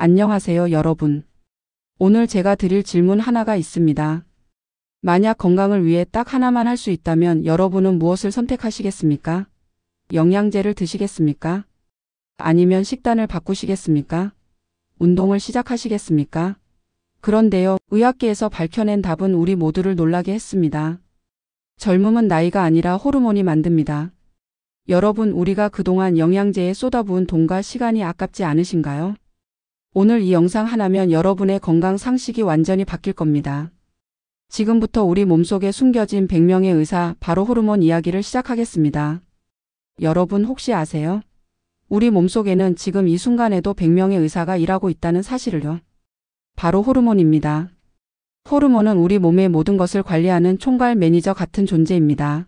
안녕하세요, 여러분. 오늘 제가 드릴 질문 하나가 있습니다. 만약 건강을 위해 딱 하나만 할 수 있다면 여러분은 무엇을 선택하시겠습니까? 영양제를 드시겠습니까? 아니면 식단을 바꾸시겠습니까? 운동을 시작하시겠습니까? 그런데요, 의학계에서 밝혀낸 답은 우리 모두를 놀라게 했습니다. 젊음은 나이가 아니라 호르몬이 만듭니다. 여러분, 우리가 그동안 영양제에 쏟아부은 돈과 시간이 아깝지 않으신가요? 오늘 이 영상 하나면 여러분의 건강 상식이 완전히 바뀔 겁니다. 지금부터 우리 몸속에 숨겨진 100명의 의사, 바로 호르몬 이야기를 시작하겠습니다. 여러분 혹시 아세요? 우리 몸속에는 지금 이 순간에도 100명의 의사가 일하고 있다는 사실을요. 바로 호르몬입니다. 호르몬은 우리 몸의 모든 것을 관리하는 총괄 매니저 같은 존재입니다.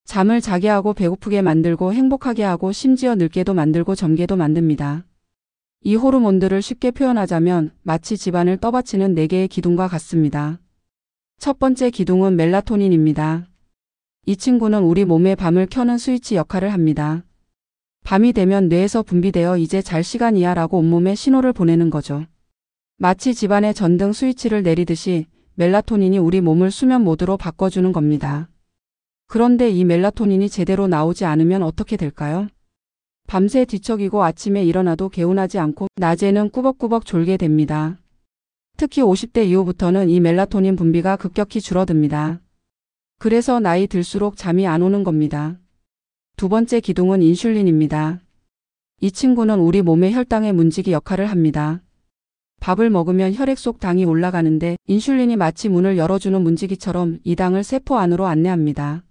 잠을 자게 하고 배고프게 만들고 행복하게 하고 심지어 늙게도 만들고 젊게도 만듭니다. 이 호르몬들을 쉽게 표현하자면 마치 집안을 떠받치는 4개의 기둥과 같습니다. 첫 번째 기둥은 멜라토닌입니다. 이 친구는 우리 몸의 밤을 켜는 스위치 역할을 합니다. 밤이 되면 뇌에서 분비되어 이제 잘 시간이야 라고 온몸에 신호를 보내는 거죠. 마치 집안의 전등 스위치를 내리듯이 멜라토닌이 우리 몸을 수면 모드로 바꿔주는 겁니다. 그런데 이 멜라토닌이 제대로 나오지 않으면 어떻게 될까요? 밤새 뒤척이고 아침에 일어나도 개운하지 않고 낮에는 꾸벅꾸벅 졸게 됩니다. 특히 50대 이후부터는 이 멜라토닌 분비가 급격히 줄어듭니다. 그래서 나이 들수록 잠이 안 오는 겁니다. 두 번째 기둥은 인슐린입니다. 이 친구는 우리 몸의 혈당의 문지기 역할을 합니다. 밥을 먹으면 혈액 속 당이 올라가는데 인슐린이 마치 문을 열어주는 문지기처럼 이 당을 세포 안으로 안내합니다.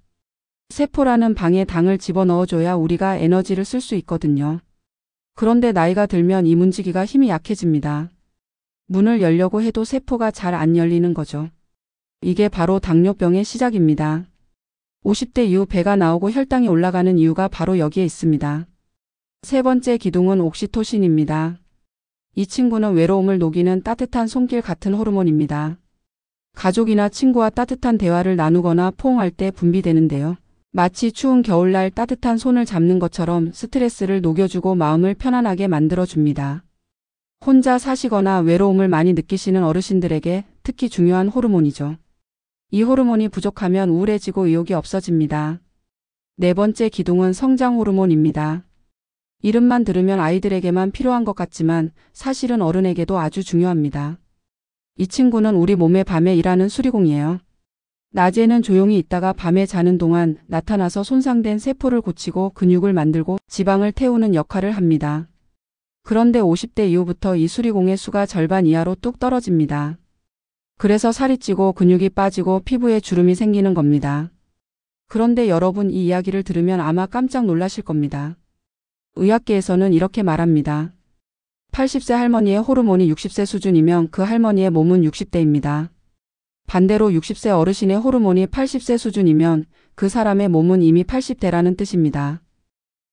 세포라는 방에 당을 집어넣어줘야 우리가 에너지를 쓸 수 있거든요. 그런데 나이가 들면 이 문지기가 힘이 약해집니다. 문을 열려고 해도 세포가 잘 안 열리는 거죠. 이게 바로 당뇨병의 시작입니다. 50대 이후 배가 나오고 혈당이 올라가는 이유가 바로 여기에 있습니다. 세 번째 기둥은 옥시토신입니다. 이 친구는 외로움을 녹이는 따뜻한 손길 같은 호르몬입니다. 가족이나 친구와 따뜻한 대화를 나누거나 포옹할 때 분비되는데요. 마치 추운 겨울날 따뜻한 손을 잡는 것처럼 스트레스를 녹여주고 마음을 편안하게 만들어줍니다. 혼자 사시거나 외로움을 많이 느끼시는 어르신들에게 특히 중요한 호르몬이죠. 이 호르몬이 부족하면 우울해지고 의욕이 없어집니다. 네 번째 기둥은 성장 호르몬입니다. 이름만 들으면 아이들에게만 필요한 것 같지만 사실은 어른에게도 아주 중요합니다. 이 친구는 우리 몸의 밤에 일하는 수리공이에요. 낮에는 조용히 있다가 밤에 자는 동안 나타나서 손상된 세포를 고치고 근육을 만들고 지방을 태우는 역할을 합니다. 그런데 50대 이후부터 이 수리공의 수가 절반 이하로 뚝 떨어집니다. 그래서 살이 찌고 근육이 빠지고 피부에 주름이 생기는 겁니다. 그런데 여러분, 이 이야기를 들으면 아마 깜짝 놀라실 겁니다. 의학계에서는 이렇게 말합니다. 80세 할머니의 호르몬이 60세 수준이면 그 할머니의 몸은 60대입니다. 반대로 60세 어르신의 호르몬이 80세 수준이면 그 사람의 몸은 이미 80대라는 뜻입니다.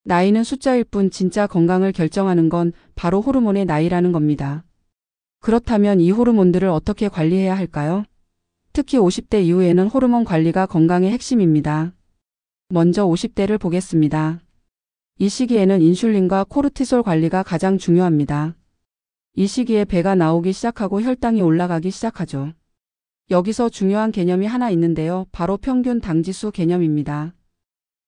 나이는 숫자일 뿐 진짜 건강을 결정하는 건 바로 호르몬의 나이라는 겁니다. 그렇다면 이 호르몬들을 어떻게 관리해야 할까요? 특히 50대 이후에는 호르몬 관리가 건강의 핵심입니다. 먼저 50대를 보겠습니다. 이 시기에는 인슐린과 코르티솔 관리가 가장 중요합니다. 이 시기에 배가 나오기 시작하고 혈당이 올라가기 시작하죠. 여기서 중요한 개념이 하나 있는데요. 바로 평균 당지수 개념입니다.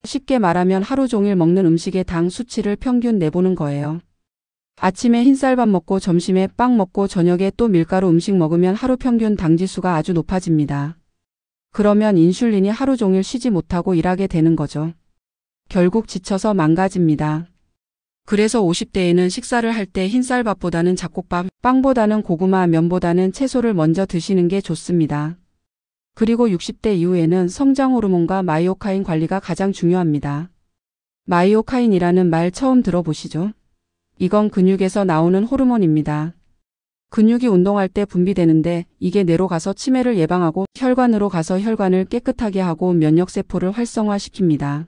쉽게 말하면 하루 종일 먹는 음식의 당 수치를 평균 내보는 거예요. 아침에 흰쌀밥 먹고 점심에 빵 먹고 저녁에 또 밀가루 음식 먹으면 하루 평균 당지수가 아주 높아집니다. 그러면 인슐린이 하루 종일 쉬지 못하고 일하게 되는 거죠. 결국 지쳐서 망가집니다. 그래서 50대에는 식사를 할 때 흰쌀밥보다는 잡곡밥, 빵보다는 고구마, 면보다는 채소를 먼저 드시는 게 좋습니다. 그리고 60대 이후에는 성장 호르몬과 마이오카인 관리가 가장 중요합니다. 마이오카인이라는 말 처음 들어보시죠? 이건 근육에서 나오는 호르몬입니다. 근육이 운동할 때 분비되는데 이게 뇌로 가서 치매를 예방하고 혈관으로 가서 혈관을 깨끗하게 하고 면역세포를 활성화시킵니다.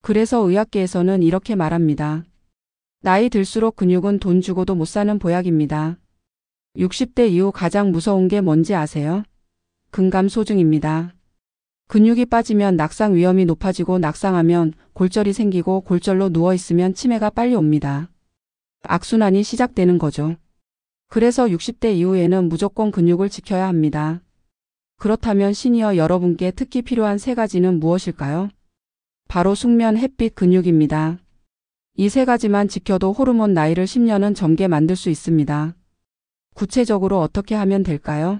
그래서 의학계에서는 이렇게 말합니다. 나이 들수록 근육은 돈 주고도 못 사는 보약입니다. 60대 이후 가장 무서운 게 뭔지 아세요? 근감소증입니다. 근육이 빠지면 낙상 위험이 높아지고 낙상하면 골절이 생기고 골절로 누워있으면 치매가 빨리 옵니다. 악순환이 시작되는 거죠. 그래서 60대 이후에는 무조건 근육을 지켜야 합니다. 그렇다면 시니어 여러분께 특히 필요한 세 가지는 무엇일까요? 바로 숙면, 햇빛, 근육입니다. 이 세 가지만 지켜도 호르몬 나이를 10년은 젊게 만들 수 있습니다. 구체적으로 어떻게 하면 될까요?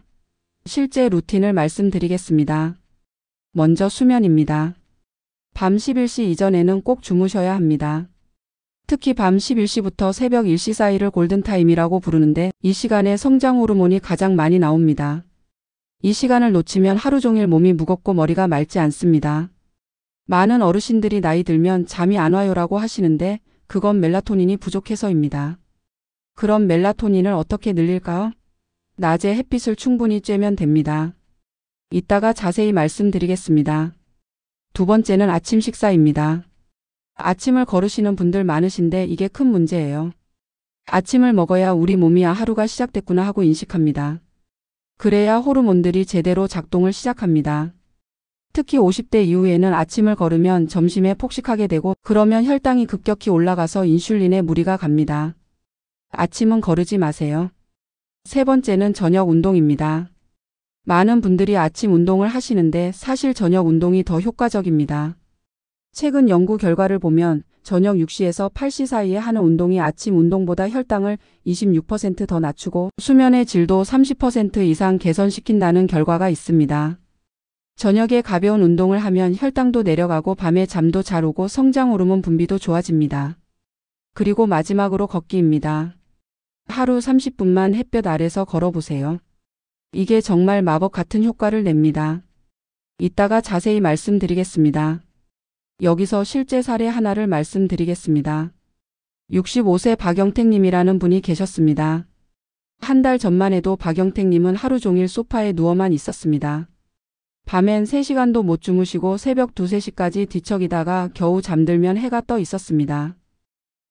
실제 루틴을 말씀드리겠습니다. 먼저 수면입니다. 밤 11시 이전에는 꼭 주무셔야 합니다. 특히 밤 11시부터 새벽 1시 사이를 골든타임이라고 부르는데 이 시간에 성장 호르몬이 가장 많이 나옵니다. 이 시간을 놓치면 하루 종일 몸이 무겁고 머리가 맑지 않습니다. 많은 어르신들이 나이 들면 잠이 안 와요라고 하시는데 그건 멜라토닌이 부족해서입니다. 그럼 멜라토닌을 어떻게 늘릴까요? 낮에 햇빛을 충분히 쬐면 됩니다. 이따가 자세히 말씀드리겠습니다. 두 번째는 아침 식사입니다. 아침을 거르시는 분들 많으신데 이게 큰 문제예요. 아침을 먹어야 우리 몸이 하루가 시작됐구나 하고 인식합니다. 그래야 호르몬들이 제대로 작동을 시작합니다. 특히 50대 이후에는 아침을 거르면 점심에 폭식하게 되고 그러면 혈당이 급격히 올라가서 인슐린에 무리가 갑니다. 아침은 거르지 마세요. 세 번째는 저녁 운동입니다. 많은 분들이 아침 운동을 하시는데 사실 저녁 운동이 더 효과적입니다. 최근 연구 결과를 보면 저녁 6시에서 8시 사이에 하는 운동이 아침 운동보다 혈당을 26% 더 낮추고 수면의 질도 30% 이상 개선시킨다는 결과가 있습니다. 저녁에 가벼운 운동을 하면 혈당도 내려가고 밤에 잠도 잘 오고 성장 호르몬 분비도 좋아집니다. 그리고 마지막으로 걷기입니다. 하루 30분만 햇볕 아래서 걸어보세요. 이게 정말 마법 같은 효과를 냅니다. 이따가 자세히 말씀드리겠습니다. 여기서 실제 사례 하나를 말씀드리겠습니다. 65세 박영택님이라는 분이 계셨습니다. 한 달 전만 해도 박영택님은 하루 종일 소파에 누워만 있었습니다. 밤엔 3시간도 못 주무시고 새벽 2, 3시까지 뒤척이다가 겨우 잠들면 해가 떠 있었습니다.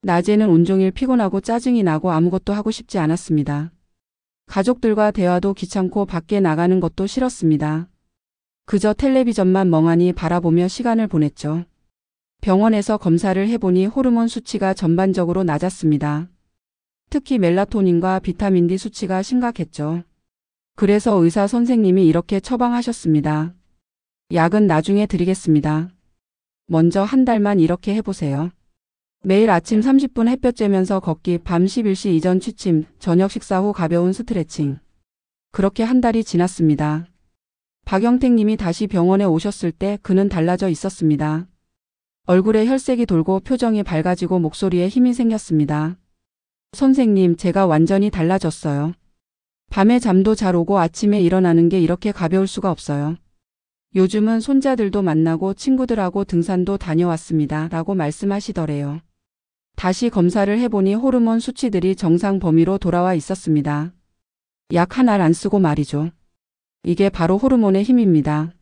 낮에는 온종일 피곤하고 짜증이 나고 아무것도 하고 싶지 않았습니다. 가족들과 대화도 귀찮고 밖에 나가는 것도 싫었습니다. 그저 텔레비전만 멍하니 바라보며 시간을 보냈죠. 병원에서 검사를 해보니 호르몬 수치가 전반적으로 낮았습니다. 특히 멜라토닌과 비타민 D 수치가 심각했죠. 그래서 의사 선생님이 이렇게 처방하셨습니다. 약은 나중에 드리겠습니다. 먼저 한 달만 이렇게 해보세요. 매일 아침 30분 햇볕 쬐면서 걷기, 밤 11시 이전 취침, 저녁 식사 후 가벼운 스트레칭. 그렇게 한 달이 지났습니다. 박영택님이 다시 병원에 오셨을 때 그는 달라져 있었습니다. 얼굴에 혈색이 돌고 표정이 밝아지고 목소리에 힘이 생겼습니다. 선생님, 제가 완전히 달라졌어요. 밤에 잠도 잘 오고 아침에 일어나는 게 이렇게 가벼울 수가 없어요. 요즘은 손자들도 만나고 친구들하고 등산도 다녀왔습니다. 라고 말씀하시더래요. 다시 검사를 해보니 호르몬 수치들이 정상 범위로 돌아와 있었습니다. 약 하나를 안 쓰고 말이죠. 이게 바로 호르몬의 힘입니다.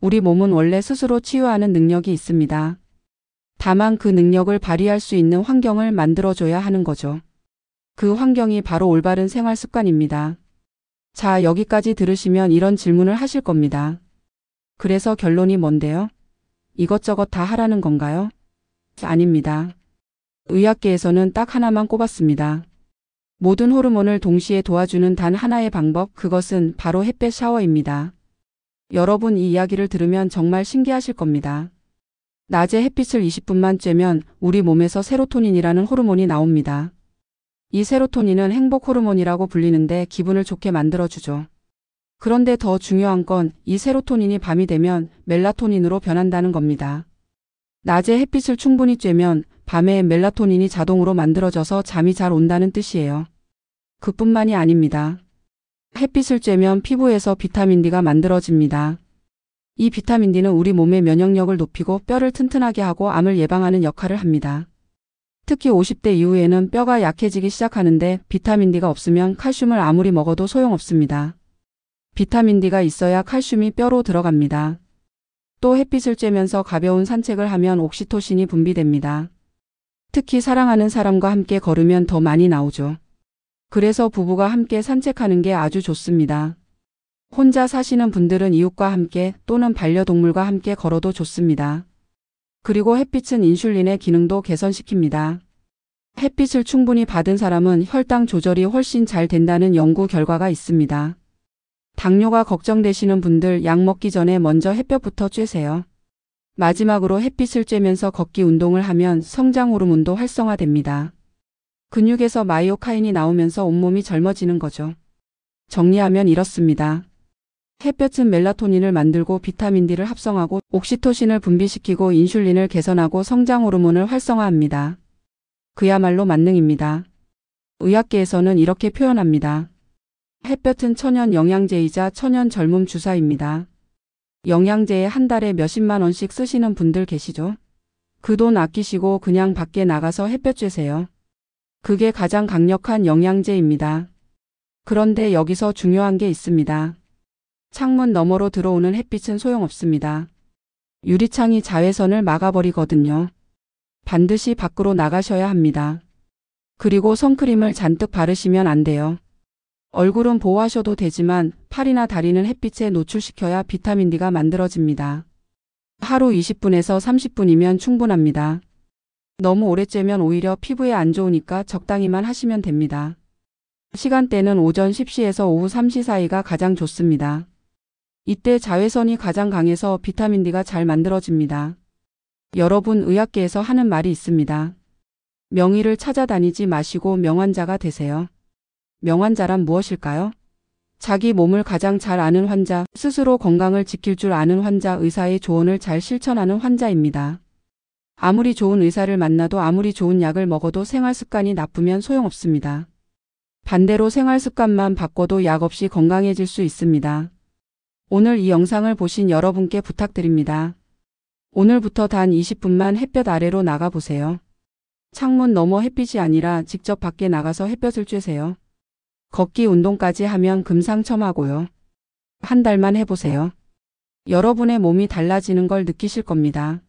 우리 몸은 원래 스스로 치유하는 능력이 있습니다. 다만 그 능력을 발휘할 수 있는 환경을 만들어줘야 하는 거죠. 그 환경이 바로 올바른 생활 습관입니다. 자, 여기까지 들으시면 이런 질문을 하실 겁니다. 그래서 결론이 뭔데요? 이것저것 다 하라는 건가요? 아닙니다. 의학계에서는 딱 하나만 꼽았습니다. 모든 호르몬을 동시에 도와주는 단 하나의 방법, 그것은 바로 햇볕 샤워입니다. 여러분, 이 이야기를 들으면 정말 신기하실 겁니다. 낮에 햇빛을 20분만 쬐면 우리 몸에서 세로토닌이라는 호르몬이 나옵니다. 이 세로토닌은 행복 호르몬이라고 불리는데 기분을 좋게 만들어주죠. 그런데 더 중요한 건 이 세로토닌이 밤이 되면 멜라토닌으로 변한다는 겁니다. 낮에 햇빛을 충분히 쬐면 밤에 멜라토닌이 자동으로 만들어져서 잠이 잘 온다는 뜻이에요. 그뿐만이 아닙니다. 햇빛을 쬐면 피부에서 비타민 D가 만들어집니다. 이 비타민 D는 우리 몸의 면역력을 높이고 뼈를 튼튼하게 하고 암을 예방하는 역할을 합니다. 특히 50대 이후에는 뼈가 약해지기 시작하는데 비타민 D가 없으면 칼슘을 아무리 먹어도 소용없습니다. 비타민 D가 있어야 칼슘이 뼈로 들어갑니다. 또 햇빛을 쬐면서 가벼운 산책을 하면 옥시토신이 분비됩니다. 특히 사랑하는 사람과 함께 걸으면 더 많이 나오죠. 그래서 부부가 함께 산책하는 게 아주 좋습니다. 혼자 사시는 분들은 이웃과 함께 또는 반려동물과 함께 걸어도 좋습니다. 그리고 햇빛은 인슐린의 기능도 개선시킵니다. 햇빛을 충분히 받은 사람은 혈당 조절이 훨씬 잘 된다는 연구 결과가 있습니다. 당뇨가 걱정되시는 분들 약 먹기 전에 먼저 햇볕부터 쬐세요. 마지막으로 햇빛을 쬐면서 걷기 운동을 하면 성장 호르몬도 활성화됩니다. 근육에서 마이오카인이 나오면서 온몸이 젊어지는 거죠. 정리하면 이렇습니다. 햇볕은 멜라토닌을 만들고 비타민 D를 합성하고 옥시토신을 분비시키고 인슐린을 개선하고 성장 호르몬을 활성화합니다. 그야말로 만능입니다. 의학계에서는 이렇게 표현합니다. 햇볕은 천연 영양제이자 천연 젊음 주사입니다. 영양제에 한 달에 몇십만 원씩 쓰시는 분들 계시죠? 그 돈 아끼시고 그냥 밖에 나가서 햇볕 쬐세요. 그게 가장 강력한 영양제입니다. 그런데 여기서 중요한 게 있습니다. 창문 너머로 들어오는 햇빛은 소용없습니다. 유리창이 자외선을 막아버리거든요. 반드시 밖으로 나가셔야 합니다. 그리고 선크림을 잔뜩 바르시면 안 돼요. 얼굴은 보호하셔도 되지만 팔이나 다리는 햇빛에 노출시켜야 비타민 D가 만들어집니다. 하루 20분에서 30분이면 충분합니다. 너무 오래 쬐면 오히려 피부에 안 좋으니까 적당히만 하시면 됩니다. 시간대는 오전 10시에서 오후 3시 사이가 가장 좋습니다. 이때 자외선이 가장 강해서 비타민 D가 잘 만들어집니다. 여러분, 의학계에서 하는 말이 있습니다. 명의를 찾아다니지 마시고 명환자가 되세요. 명환자란 무엇일까요? 자기 몸을 가장 잘 아는 환자, 스스로 건강을 지킬 줄 아는 환자, 의사의 조언을 잘 실천하는 환자입니다. 아무리 좋은 의사를 만나도 아무리 좋은 약을 먹어도 생활 습관이 나쁘면 소용없습니다. 반대로 생활 습관만 바꿔도 약 없이 건강해질 수 있습니다. 오늘 이 영상을 보신 여러분께 부탁드립니다. 오늘부터 단 20분만 햇볕 아래로 나가보세요. 창문 너머 햇빛이 아니라 직접 밖에 나가서 햇볕을 쬐세요. 걷기 운동까지 하면 금상첨화고요. 한 달만 해보세요. 여러분의 몸이 달라지는 걸 느끼실 겁니다.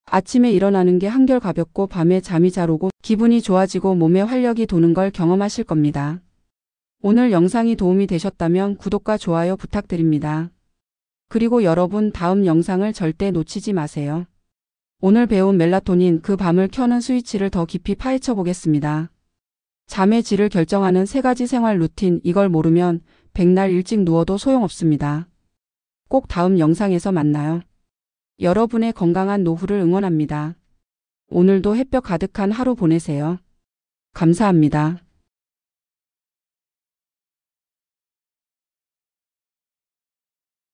아침에 일어나는 게 한결 가볍고 밤에 잠이 잘 오고 기분이 좋아지고 몸에 활력이 도는 걸 경험하실 겁니다. 오늘 영상이 도움이 되셨다면 구독과 좋아요 부탁드립니다. 그리고 여러분, 다음 영상을 절대 놓치지 마세요. 오늘 배운 멜라토닌, 그 밤을 켜는 스위치를 더 깊이 파헤쳐 보겠습니다. 잠의 질을 결정하는 3가지 생활 루틴, 이걸 모르면 백날 일찍 누워도 소용없습니다. 꼭 다음 영상에서 만나요. 여러분의 건강한 노후를 응원합니다. 오늘도 햇볕 가득한 하루 보내세요. 감사합니다.